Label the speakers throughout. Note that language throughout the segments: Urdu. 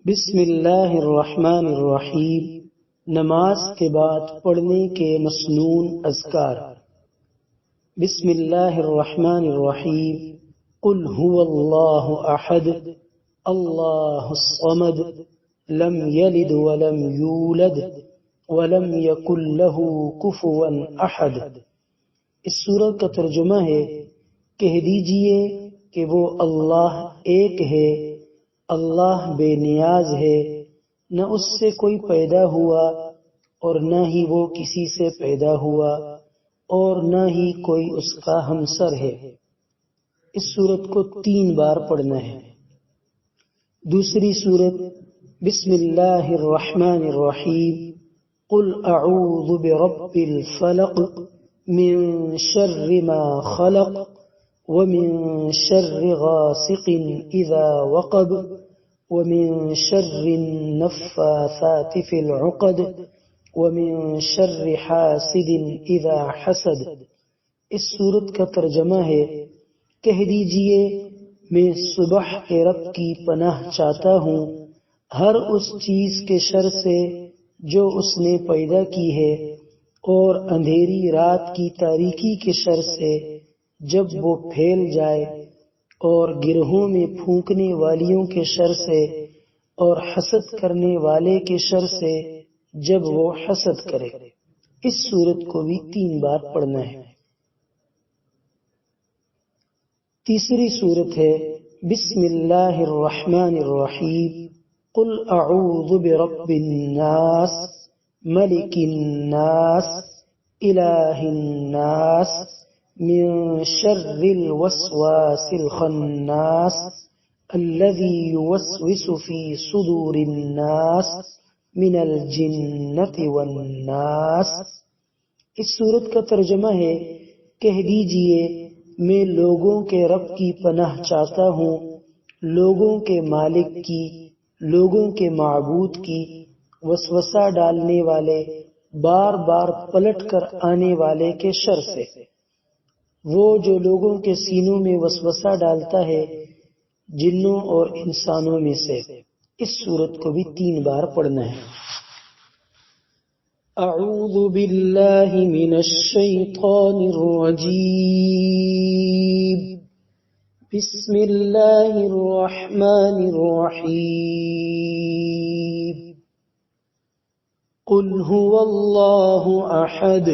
Speaker 1: بسم اللہ الرحمن الرحیم، نماز کے بعد پڑھنے کے مسنون اذکار۔ بسم اللہ الرحمن الرحیم، قل هو اللہ احد اللہ الصمد لم یلد ولم یولد ولم یکن له کفوا احد۔ اس سورت کا ترجمہ ہے، کہہ دیجئے کہ وہ اللہ ایک ہے، اللہ بے نیاز ہے، نہ اس سے کوئی پیدا ہوا اور نہ ہی وہ کسی سے پیدا ہوا اور نہ ہی کوئی اس کا ہمسر ہے۔ اس سورت کو 3 بار پڑھنا ہے۔ دوسری سورت بسم اللہ الرحمن الرحیم، قل اعوذ برب الفلق من شر ما خلق ومن شر غاسق اذا وقب ومن شر النفاثات في العقد ومن شر حاسد اذا حسد۔ اس سورت کا ترجمہ ہے، کہہ دیجئے میں صبح کے رب کی پناہ چاہتا ہوں ہر اس چیز کے شر سے جو اس نے پیدا کی ہے، اور اندھیری رات کی تاریکی کے شر سے جب وہ پھیل جائے، اور گرہوں میں پھونکنے والیوں کے شر سے، اور حسد کرنے والے کے شر سے جب وہ حسد کرے۔ اس سورت کو بھی 3 بار پڑھنا ہے۔ تیسری سورت ہے بسم اللہ الرحمن الرحیم، قل اعوذ برب الناس ملک الناس الہ الناس من شر الوسواس الخناس الذي يوسوس في صدور الناس من الجنة والناس۔ اس سورت کا ترجمہ ہے، کہہ دیجئے میں لوگوں کے رب کی پناہ چاہتا ہوں، لوگوں کے مالک کی، لوگوں کے معبود کی، وسوسہ ڈالنے والے، بار بار پلٹ کر آنے والے کے شر سے۔ وہ جو لوگوں کے سینوں میں وسوسہ ڈالتا ہے، جنوں اور انسانوں میں سے۔ اس سورت کو بھی 3 بار پڑھنا ہے۔ اعوذ باللہ من الشیطان الرجیم، بسم اللہ الرحمن الرحیم، قل هو اللہ احد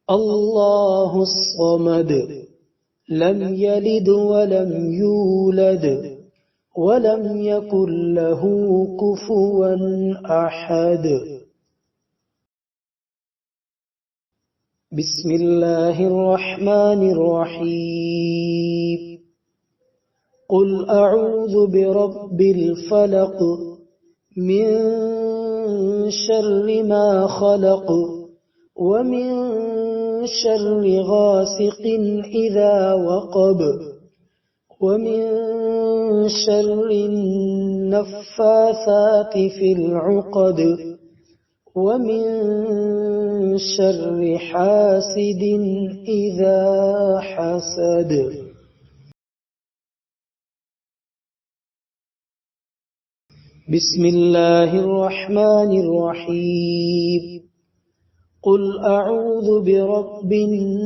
Speaker 1: اللہ الصمد لم یلد ولم یولد ولم یکن له کفوا احد۔ بسم اللہ الرحمن الرحیم، قل اعوذ برب الفلق من شر ما خلق ومن شر غاسق اذا وقب ومن شر النفاثات في العقد ومن شر حاسد اذا حسد۔ بسم اللہ الرحمن الرحیم، قل اعوذ برب الناس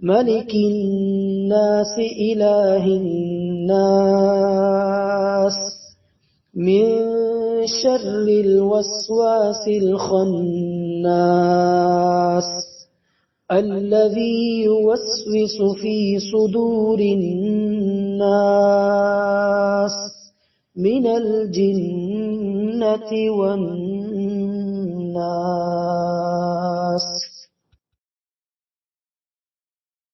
Speaker 1: ملک الناس الہ الناس من شر الوسواس الخناس الذي يوسوس في صدور الناس من الجنة والناس۔